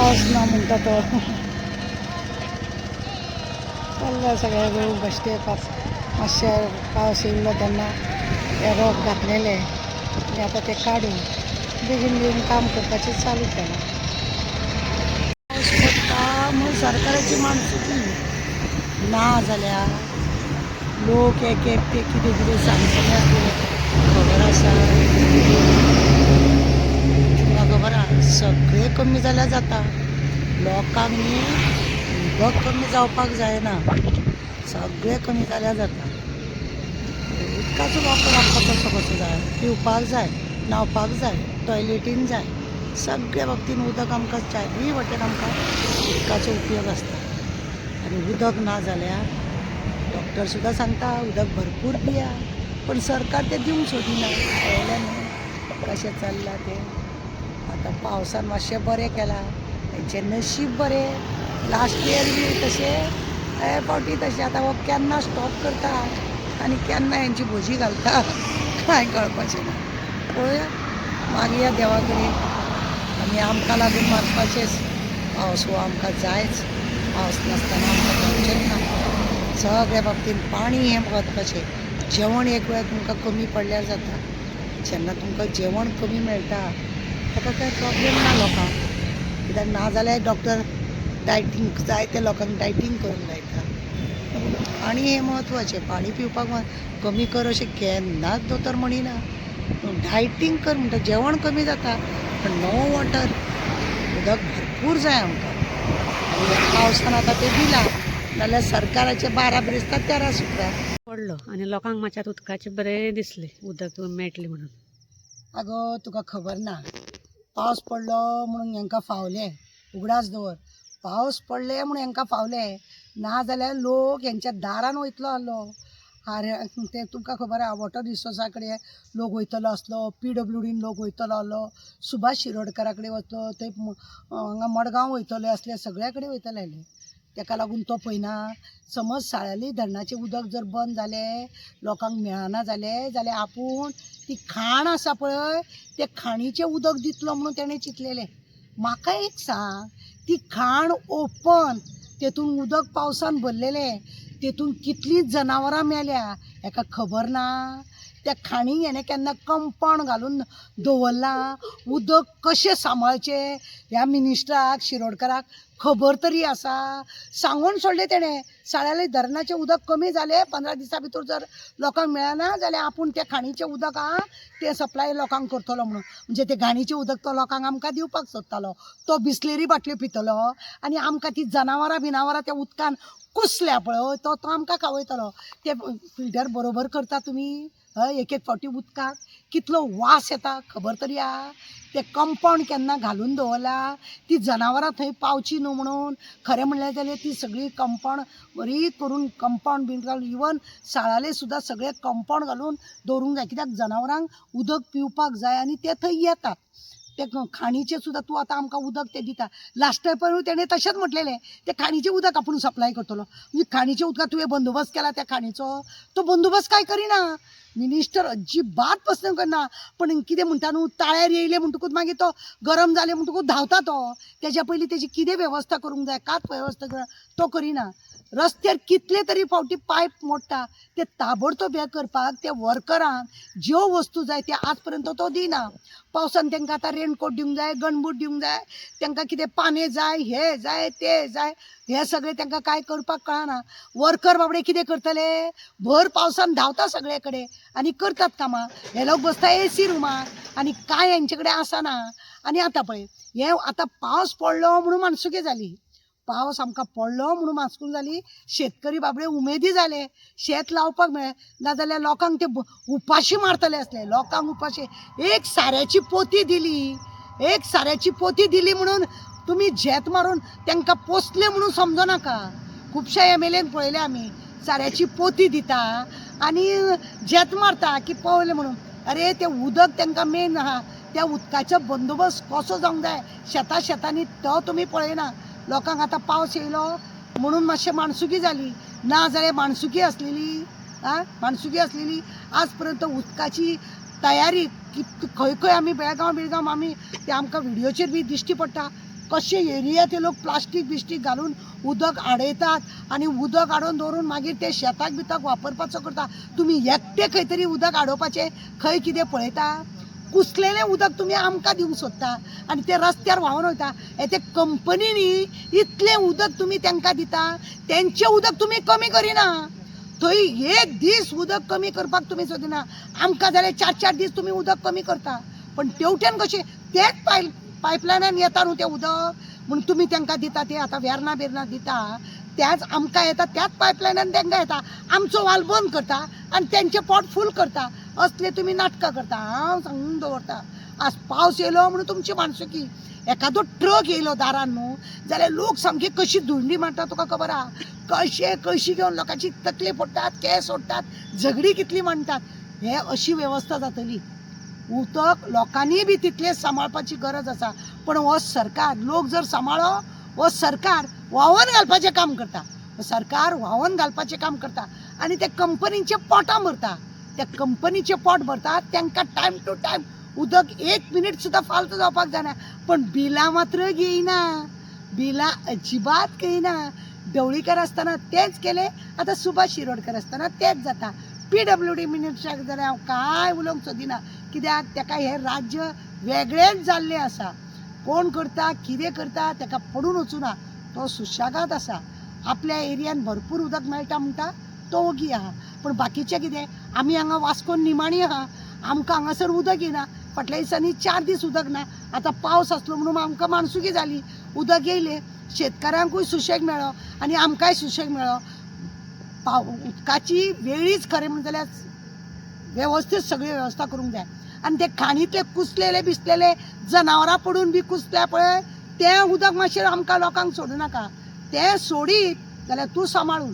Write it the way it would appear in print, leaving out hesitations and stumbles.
पावस ना म्हणटा तो चल्ला सगळे लोक बेश्टे मातशे पावस येयल्लो तेन्ना ते रोप घातलेले आनी आतां ते काडून बेगीन बेगीन काम करपाचें चालू केलां. पावस पडटा म्हूण सरकाराची माणसुकी ना जाल्यार लोक एक एक ते कितें कितें सांगतले खबर आसा. तुमकां खबर आहा सगळें कमी जाल्यार जाता, लोकांक न्ही उदक कमी जावपाक जायना. सगळें कमी जाल्यार जाता. उदकाचो वापर आमकां कसो कसो जाय, पिवपाक जाय, न्हावपाक जाय, टॉयलेटीन जाय, सगळ्या बाबतीन उदक आमकां चारूय वाटेन आमकां उदकाचो उपयोग आसता. आनी उदक ना जाल्यार डॉक्टर सुद्दां सांगता उदक भरपूर पिया, पण सरकार तें दिवंक सोदिना. पळयलें न्हू कशें चल्लां तें. आतां पावसान मातशें बरें केलां, हेंचें नशीब बरें. लास्ट इयर बी तशें हे फावटी तशें. आतां हो केन्ना स्टॉप करता आनी केन्ना हेंची भजी घालता कांय कळपाचें ना. पळोवया मागया या देवा कडेन. आनी आमकां लागून मारपाचेंच. पावस हो आमकां जायच. पावस नासतना आमकां जावचेंच ना. सगळ्या बाबतीन पाणी हें म्हत्वाचें. जेवण एक वेळ तुमकां कमी पडल्यार जाता. जेन्ना तुमकां जेवण कमी मेळटा ताका कांय प्रॉब्लेम ना लोकांक. कित्याक ना जाल्यार डॉक्टर डायटींग जाय त्या लोकांक डायटींग करूंक लायता. पाणी हें म्हत्वाचें. पाणी पिवपाक कमी कर अशें केन्नाच दोतोर म्हणिना. डायटींग कर म्हणटा. जेवण कमी जाता पण नो वॉटर, उदक भरपूर जाय आमकां. आनी ह्या पावसान आतां तें दिलां नाल्यार सरकाराचे 12 बिरेस्तार 13 सुद्दां पडलो आनी लोकांक मातशें उदकाचें बरें दिसलें, उदक मेळटलें म्हणून. आगो तुका खबर ना, पावस पडलो म्हणून हांकां फावलें. उगडास दवर. पावस पडले म्हणून हांकां फावलें, ना जाल्यार लोक हेंच्या दारान वयतलो आहलो. ते तुमकां खबर आहा वॉटर रिसोर्सा कडेन लोक वयतलो आसलो, PWDन लोक वयतलो आहलो, सुभाष शिरोडकरा कडेन वयतलो, थंय हांगा मडगांव वयतले असले, सगळ्या कडेन वयतले आसले. तेका लागून तो पळयना, समज साळावली धरणाचें उदक जर बंद जालें, लोकांक मेळना जालें जाल्यार आपूण ती खाण आसा पळय ते खाणीचें उदक दितलो म्हणून तेणें चिंतलेलें. म्हाका एक सांग, ती खाण ओपन, तेतून उदक पावसान भरलेलें, तेतून कितलीं जनावरां मेल्या हेका खबर ना. त्या खाणीक हेणें केन्ना कंपाउंड घालून दवरलां? उदक कशें सांबाळचें ह्या मिनिस्टराक शिरोडकराक खबर तरी आसा? सांगून सोडलें तेणें. साळावली धरणाचें उदक कमी जालें, 15 दिसां भितर जर लोकांक मेळना जाल्यार आपूण तें खाणीचें उदक आहा तें सप्लाय लोकांक करतलो म्हणून. म्हणजे तें घाणीचें उदक तो लोकांक आमकां दिवपाक सोदतालो. तो बिस्लेरी बाटल्यो पितलो आनी आमकां ती जनावरां बिनावरां त्या उदकान कुसल्या पळय तो आमकां खावयतलो. ते फिल्टर बरोबर करता तुमी? हय, एक एक फावटी उदकाक कितलो वास येता खबर तरी आहा? ते कंपाउंड केन्ना घालून दवरला ती जनावरां थंय पावची न्हू म्हणून. खरें म्हणलें जाल्यार ती सगळी कंपाउंड बरी करून कंपाउंड बीन घालून इवन साळाले सुद्दां सगळे कंपाउंड घालून दवरूंक जाय. कित्याक जनावरांक उदक पिवपाक जाय आनी ते थंय येतात. ते खाणीचें सुद्दां तूं आतां आमकां उदक तें दिता. लास्ट टायम तेणें तशेंच म्हटलेलें ते खाणीचें उदक आपूण सप्लाय करतलो. म्हणजे खाणीच्या उदकाक तुवें बंदोबस्त केला त्या खाणीचो? तो बंदोबस्त कांय करिना. मिनिस्टर अजिबात प्रश्न करना. पण कितें म्हणटा न्हू, ताळ्यार येयले म्हणटकूच मागीर तो गरम जाले म्हणटकूच धांवता तो. तेज्या पयलीं तेजी कितें वेवस्था करूंक जाय कांच वेवस्था करना, तो करिना. रस्त्यार कितले तरी फावटी पायप मोडटा, ते ताबडतोब हें करपाक ते वर्करांक ज्यो वस्तू जाय त्यो आज पर्यंत तो दिना. पावसान तांकां आतां रेनकोट दिवंक जाय, गनबूट दिवंक जाय, तांकां कितें पाने जाय, हे जाय ते जाय, हे सगळें तांकां कांय करपाक कळना. वर्कर बाबडे कितें करतले? भर पावसान धांवता सगळे कडेन आनी करतात कामां. हे लोक बसता AC रुमाक आनी कांय हेंचे कडेन आसना. आनी आतां पळय हे आतां पावस पडलो म्हणून मानसुकी जाली. पावस आमकां पडलो म्हणून मानसुकी जाली. शेतकरी बाबडे उमेदी जाले, शेत लावपाक मेळ्ळें. नाजाल्यार लोकांक ते उपाशी मारतले असले. लोकांक उपाशी एक साऱ्याची पोती दिली, एक साऱ्याची पोती दिली म्हणून तुमी झेत मारून तांकां पोसले म्हणून समजो नाका. खुबशे MLAन पळयले आमी साऱ्याची पोती दिता आनी झेत मारता की पळयलें म्हणून. अरे तें उदक तांकां मेन आहा, त्या उदकाचो बंदोबस्त कसो जावंक जाय शेतांनी तो तुमी पळयना. लोकांक आतां पावस येयलो म्हणून मातशें मानसुकी जाली. ना जाल्यार मानसुकी आसलेली आज पर्यंत उदकाची तयारी खंय खंय आमी बेळगांव आमी ते आमकां व्हिडियोचेर बी दिश्टी पडटा. कशे एरिया ते लोक प्लास्टीक बिस्टीक घालून उदक आडयतात आनी उदक आडोवन दवरून मागीर ते शेताक बिताक वापरपाचो करता. तुमी एकटे खंय तरी उदक आडोवपाचें खंय कितें पळयता? कुसलेलें उदक तुमी आमकां दिवंक सोदता आनी ते रस्त्यार व्हांवून वयता. हे ते कंपनीनी इतलें उदक तुमी तांकां दिता, तेंचें उदक तुमी कमी करिना. थंय एक दीस उदक कमी करपाक तुमी सोदिना. आमकां जाल्यार 4-4 दीस तुमी उदक कमी करता. पण तेवटेन कशें तेच पायपलायनान येता न्हू तें उदक म्हूण तुमी तांकां दिता. ते आतां वेर्ना बिर्ना दिता त्याच आमकां येता, त्याच पायपलायनान तांकां येता. आमचो वाल बंद करता आनी तेंचें पोट फूल करता. असले तुमी नाटकां करता. हांव सांगून दवरता, आज पावस येयलो म्हणून तुमची माणसुकी. एखादो ट्रक येयलो दारान न्हू जाल्यार लोक सामकी कशी धुंडी मारता तुका खबर आहा? कशे कळशी घेवन लोकांची तकली फोडटात, केस ओडटात, झगडी कितली मांडटात. हे अशी वेवस्था जातली. उदक लोकांनी बी तितलें सांबाळपाची गरज आसा. पण हो सरकार लोक जर सांबाळो, हो सरकार व्हांवोन घालपाचें काम करता. सरकार व्हांवोन घालपाचें काम करता आनी ते कंपनीचे पोटां भरता. त्या कंपनीचे पोट भरता तांकां टायम टू टायम उदक 1 मिनीट सुद्दां फालतू जावपाक जायना. पण बिलां मात्र घेयना. बिलां अजिबात घेयना. ढवळीकर आसतना तेच केले, आतां सुभाष शिरोडकर आसतना तेच जाता. PWD मिनिस्टराक जाल्यार हांव कांय उलोवंक सोदिना. कित्याक ताका हें राज्य वेगळेंच जाल्लें आसा. कोण करता, कितें करता ताका पडून वचूना. तो सुशेगाद आसा. आपल्या एरियान भरपूर उदक मेळटा म्हणटा तो ओगी आहा. पण बाकीचें कितें? आमी हांगा वास्कोन निमाणी आहा, आमकां हांगासर उदक येना. फाटल्या दिसांनी 4 दीस उदक ना. आतां पावस आसलो म्हणून आमकां माणसुकी जाली. उदक येयलें, शेतकारांकूय सुशेग मेळ्ळो आनी आमकांय सुशेग मेळ्ळो. उदकाची वेळीच खरें म्हणलें जाल्यार वेवस्थीत सगळी वेवस्था करूंक जाय. आनी ते खाणींतले कुसलेले बिसलेले जनावरां पडून बी कुसल्या पळय तें उदक मातशें आमकां लोकांक सोडूं नाका. तें सोडीत जाल्यार तूं सांबाळून